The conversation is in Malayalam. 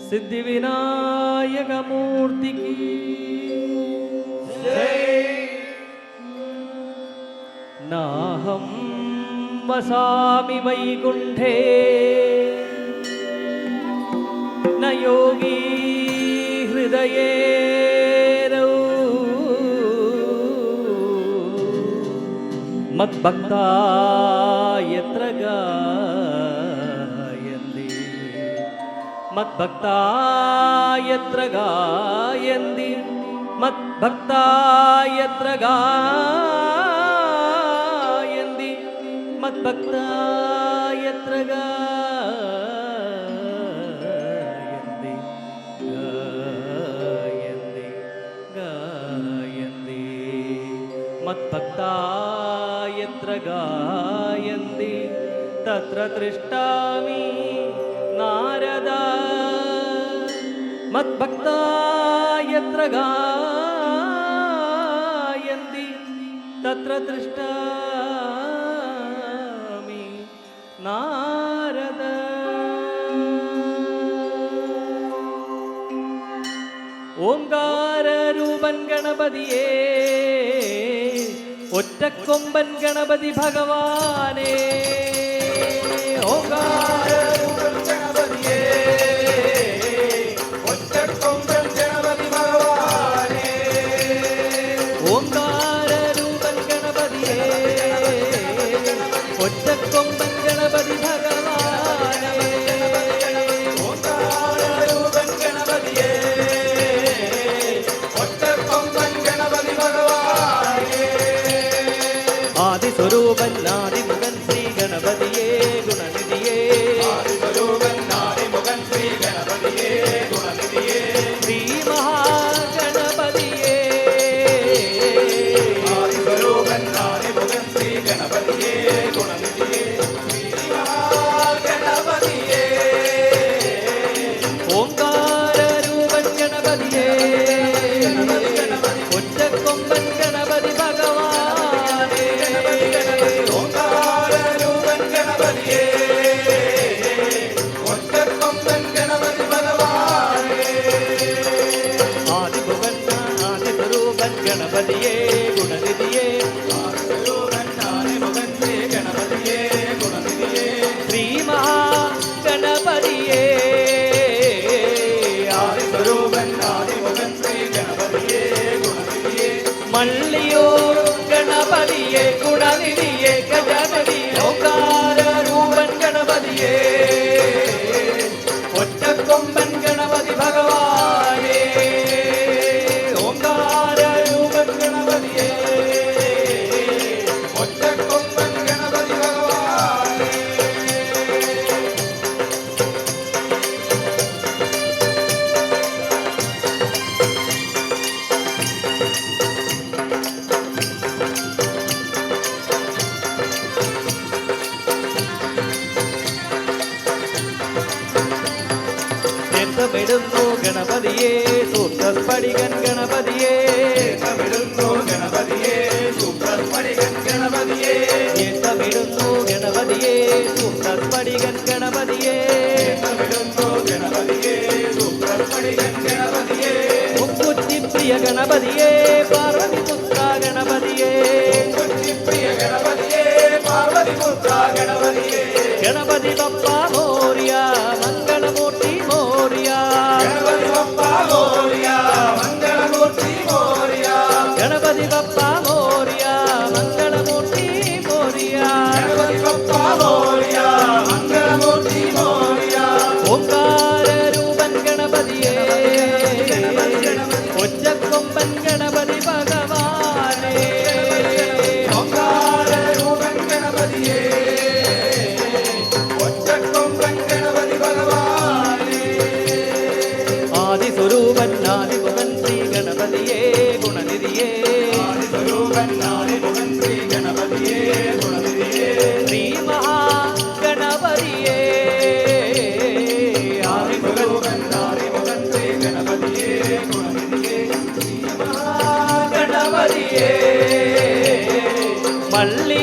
सिद्धिविनायकमूर्तिकी नाहं वसामि वैकुण्ठे न योगी हृदये मद्भक्ता यत्र गायन्ति मद्भक्ता यत्र गायन्ति मद्भक्ता यत्र गायन्ति मद्भक्ता यत्र गायन्ति गायन्ति गायन्ति मद्भक्ता यत्र गायन्ति तत्र तिष्ठामि नारद मद्भक्ता यत्र गायन्ति तत्र तिष्ठामि नारद ओंकार रूपन गणपतिये ഒറ്റക്കൊമ്പൻ ഗണപതി ഭഗവാനേ ഓംകാര രൂപൻ ഗണപതിയേ ഒറ്റക്കൊമ്പൻ ഗണപതി ഭഗവാനേ ഓംകാര രൂപൻ ഗണപതിയേ ഒറ്റക്കൊമ്പൻ ഗണപതി ഭഗവാനേ ഓംകാര രൂപൻ ഗണപതിയേ ഒറ്റക്കൊമ്പൻ ഗണപതി ഭഗവാനേ ആദിസ്വരൂപൻ ആദിമുഖൻ ശ്രീ ഗണപതിയേ ഗുണനിധിയേ ആദിസ്വരൂപൻ ആദിമുഖൻ ശ്രീ ഗണപതിയേ ഗുണനിധിയേ ശ്രീ മഹാഗണപതിയേ ആദിസ്വരൂപൻ ആദിമുഖൻ ശ്രീ ഗണപതിയേ ഗുണനിധിയേ ശ്രീ മഹാഗണപതിയേ ഓംകാര രൂപൻ ഗണപതിയേ ഒറ്റക്കൊമ്പൻ ഗണപതി ഭഗവാനേ ഓംകാര രൂപൻ ഗണപതിയേ ഒറ്റക്കൊമ്പൻ ഗണപതി ഭഗവാനേ ആദിമുഖൻ ആദിസ്വരൂപൻ ഗണപതിയേ ഗുണനിധിയേ ആദിസ്വരൂപൻ ആദിമുഖൻ ശ്രീ ഗണപതിയേ ഗുണനിധിയേ ശ്രീ മഹാഗണപതിയേ ആദിസ്വരൂപൻ ആദിമുഖൻ ശ്രീ ഗണപതിയേ ഗുണനിധിയേ മള്ളിയൂർ ഗണപതിയേ ഗുണനിധിയേ ഗജപതി ഓംകാര രൂപൻ ഗണപതിയേ ഒറ്റക്കൊമ്പൻ ഗണപതി ഭഗവാനേ ഓംകാര രൂപൻ ഗണപതിയേ ഒറ്റക്കൊമ്പൻ ഗണപതി ഭഗവാനേ ിടുന്നു ഗണപതിയേ സൂത്രസ്ഫടികൻ ഗണപതിയേ ിടുന്നു ഗണപതിയേ സൂത്രസ്ഫടികൻ ഗണപതിയേ ിടുന്നു ഗണപതിയേ സൂത്രസ്ഫടികൻ ഗണപതിയേ ിടുന്നു ഗണപതിയേ സൂത്രസ്ഫടികൻ ഗണപതിയേ മുക്കുറ്റിപ്രിയ ഗണപതിയേ പാർവതിപുത്ര ഗണപതിയേ മുക്കുറ്റിപ്രിയ ഗണപതിയേ പാർവതിപുത്ര ഗണപതിയേ ഗണപതി ബപ്പ മോര്യ മംഗളമൂർത്തി മോര്യ ഗണപതി ബപ്പ മോര്യ മംഗളമൂർത്തി മോര്യ ഗണപതി ബപ്പ മോര്യ മംഗളമൂർത്തി മോര്യ ഗണപതി ബപ്പ മോര്യ മംഗളമൂർത്തി മോര്യ ഓംകാര രൂപൻ ഗണപതിയേ ഒറ്റക്കൊമ്പൻ ഗണപതി ഭഗവാനേ ഓംകാര രൂപൻ ഗണപതിയേ ഒറ്റക്കൊമ്പൻ ഗണപതി ഭഗവാനേ ആദിസ്വരൂപൻ ആദിമുഖൻ ശ്രീ ഗണപതിയേ ഗുണനിധിയേ ആദിസ്വരൂപൻ ആദിമുഖൻ ശ്രീ ഗണപതിയേ ഗുണനിധിയേ ശ്രീ മഹാഗണപതിയേ ആദിസ്വരൂപൻ ആദിമുഖൻ ശ്രീ ഗണപതിയേ ഗുണനിധിയേ ശ്രീ മഹാഗണപതിയേ മള്ളി